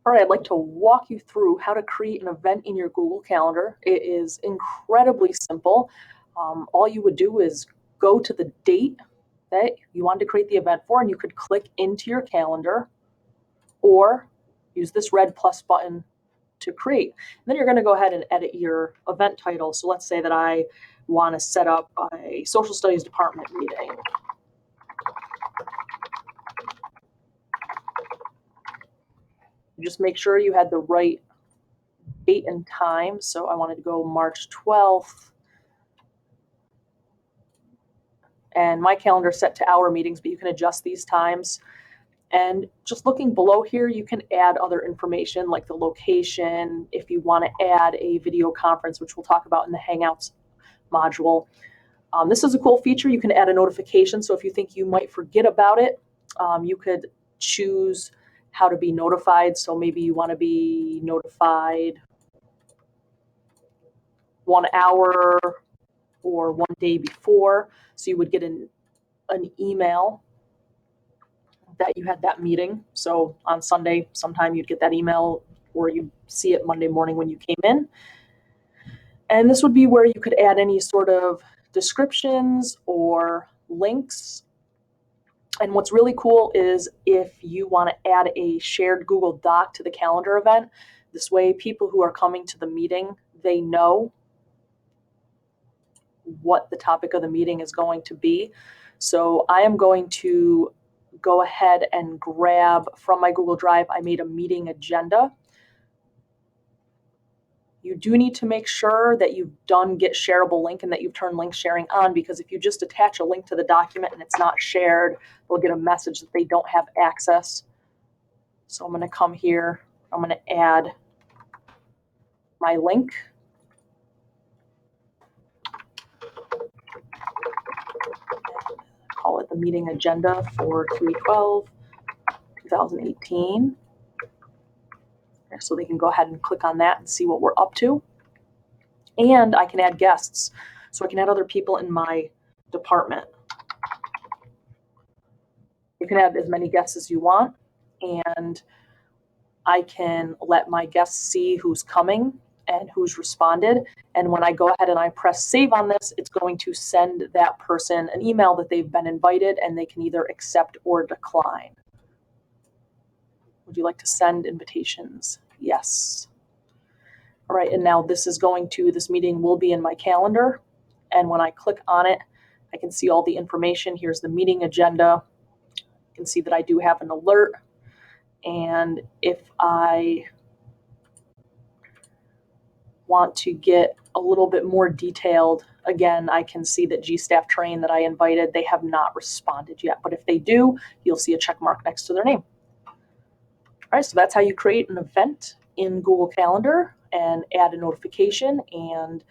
All right, I'd like to walk you through how to create an event in your Google Calendar. It is incredibly simple. All you would do is go to the date that you wanted to create the event for, and you could click into your calendar or use this red plus button to create. And then you're going to go ahead and edit your event title. So let's say that I want to set up a social studies department meeting. Just make sure you had the right date and time. So I wanted to go March 12th. And my calendar is set to hour meetings, but you can adjust these times. And just looking below here, you can add other information like the location, if you want to add a video conference, which we'll talk about in the Hangouts module. This is a cool feature. You can add a notification. So if you think you might forget about it, you could choose how to be notified. So maybe you want to be notified 1 hour or 1 day before. So you would get an email that you had that meeting. So on Sunday, sometime you'd get that email or you'd see it Monday morning when you came in. And this would be where you could add any sort of descriptions or links. And what's really cool is if you want to add a shared Google Doc to the calendar event, this way people who are coming to the meeting, they know what the topic of the meeting is going to be. So I am going to go ahead and grab from my Google Drive, I made a meeting agenda. You do need to make sure that you've done get shareable link and that you've turned link sharing on, because if you just attach a link to the document and it's not shared, they'll get a message that they don't have access. So I'm going to come here, I'm going to add my link. Call it the meeting agenda for 3/12/2018. So they can go ahead and click on that and see what we're up to. And I can add guests. So I can add other people in my department. You can add as many guests as you want. And I can let my guests see who's coming and who's responded. And when I go ahead and I press save on this, it's going to send that person an email that they've been invited and they can either accept or decline. Would you like to send invitations? Yes. All right, and now this meeting will be in my calendar. And when I click on it, I can see all the information. Here's the meeting agenda. You can see that I do have an alert. And if I want to get a little bit more detailed, again, I can see that GStaff Train that I invited, they have not responded yet. But if they do, you'll see a check mark next to their name. All right, so that's how you create an event in Google Calendar and add a notification, and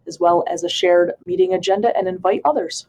as well as a shared meeting agenda and invite others.